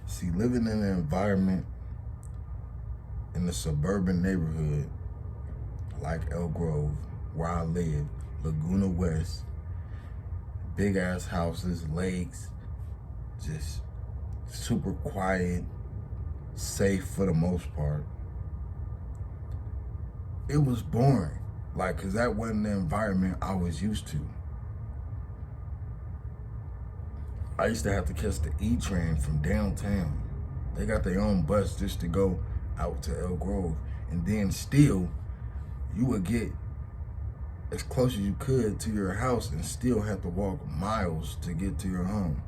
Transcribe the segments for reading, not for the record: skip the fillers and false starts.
See, living in an environment in a suburban neighborhood like Elk Grove, where I live, Laguna West, big ass houses, lakes, just super quiet, safe for the most part. It was boring, like, cause that wasn't the environment I was used to. I used to have to catch the E train from downtown. They got their own bus just to go out to Elk Grove. And then still, you would get as close as you could to your house and still have to walk miles to get to your home.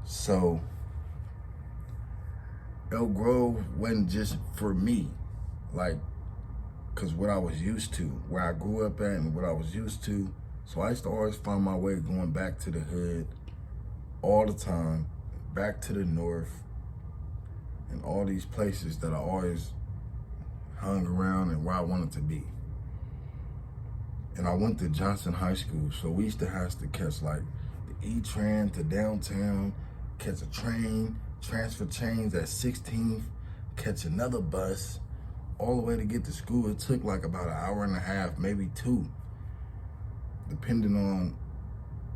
So, Elk Grove wasn't just for me, like, cause what I was used to, where I grew up at and what I was used to. So I used to always find my way going back to the hood all the time, back to the north, and all these places that I always hung around and where I wanted to be. And I went to Johnson High School, so we used to have to catch like the E-Tran to downtown, catch a train, transfer chains at 16th, catch another bus, all the way to get to school. It took like about an hour and a half, maybe two, depending on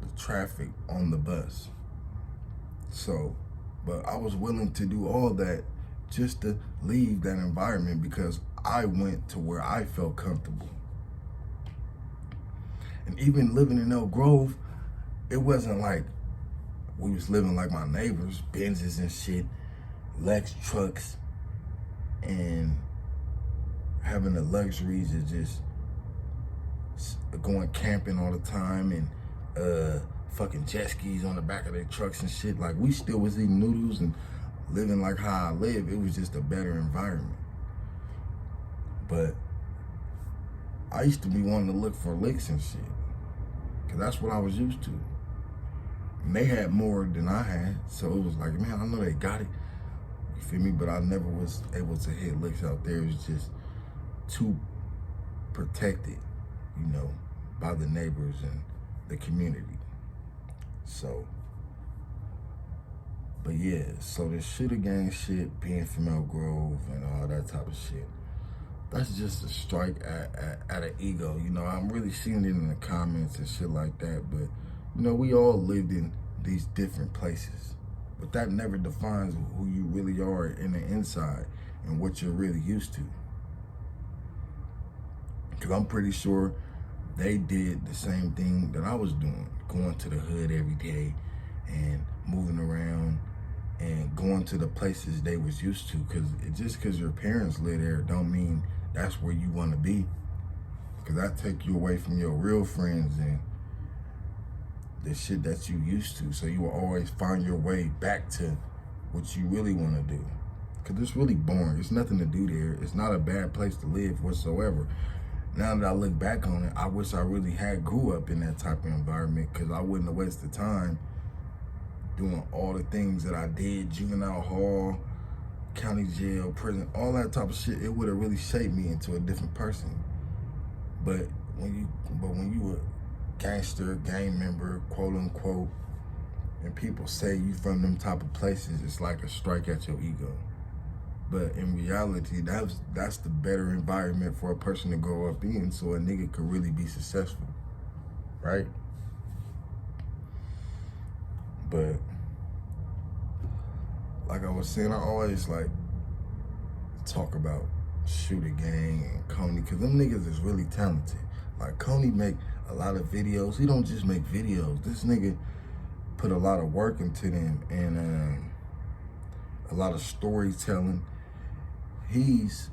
the traffic on the bus. So, but I was willing to do all that just to leave that environment because I went to where I felt comfortable. And even living in Elk Grove, it wasn't like we was living like my neighbors, Benzes and shit, Lex trucks, and having the luxuries of just going camping all the time and fucking jet skis on the back of their trucks and shit. Like, we still was eating noodles and living like how I live. It was just a better environment. But I used to be wanting to look for licks and shit, cause that's what I was used to. And they had more than I had, so it was like, man, I know they got it. You feel me? But I never was able to hit licks out there. It was just too protected, you know, by the neighbors and the community. So, but yeah, so the Shootergang shit, being from Elk Grove and all that type of shit, that's just a strike at an ego. You know, I'm really seeing it in the comments and shit like that, but you know, we all lived in these different places, but that never defines who you really are in the inside and what you're really used to. Cause I'm pretty sure they did the same thing that I was doing, going to the hood every day and moving around and going to the places they was used to. Cause just cause your parents live there don't mean that's where you wanna be. Cause that take you away from your real friends and the shit that you used to. So you will always find your way back to what you really wanna do. Cause it's really boring. There's nothing to do there. It's not a bad place to live whatsoever. Now that I look back on it, I wish I really had grew up in that type of environment, because I wouldn't have wasted time doing all the things that I did, juvenile hall, county jail, prison, all that type of shit. It would have really shaped me into a different person. But when you a gangster, gang member, quote unquote, and people say you from them type of places, it's like a strike at your ego. But in reality, that's the better environment for a person to grow up in, so a nigga could really be successful, right? But like I was saying, I always like talk about Shootergang and Coney, cause them niggas is really talented. Like, Coney make a lot of videos. He don't just make videos. This nigga put a lot of work into them and a lot of storytelling. He's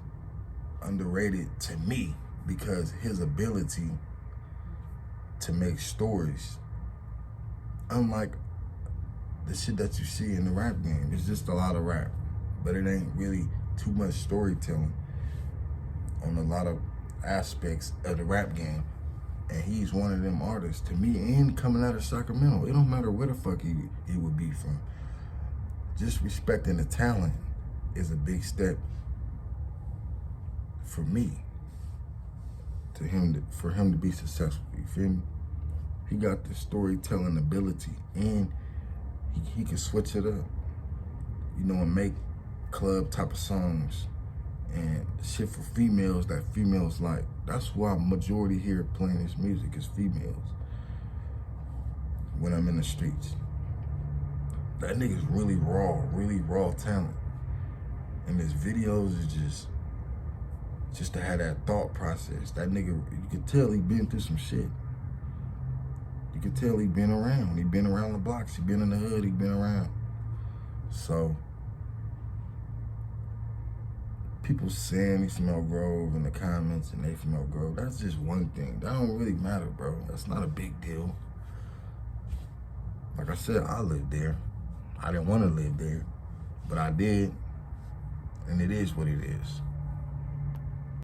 underrated to me because his ability to make stories, unlike the shit that you see in the rap game, it's just a lot of rap, but it ain't really too much storytelling on a lot of aspects of the rap game. And he's one of them artists to me, and coming out of Sacramento. It don't matter where the fuck he would be from. Just respecting the talent is a big step for me, for him to be successful. You feel me? He got the storytelling ability, and he could switch it up, you know, and make club type of songs and shit for females that females like. That's why majority here playing this music is females when I'm in the streets. That nigga's really raw talent. And his videos is just to have that thought process. That nigga, you can tell he been through some shit. You can tell he been around. He been around the blocks. He been in the hood. He been around. So, people saying he from Elk Grove in the comments and they from Elk Grove, that's just one thing. That don't really matter, bro. That's not a big deal. Like I said, I lived there. I didn't want to live there, but I did, and it is what it is.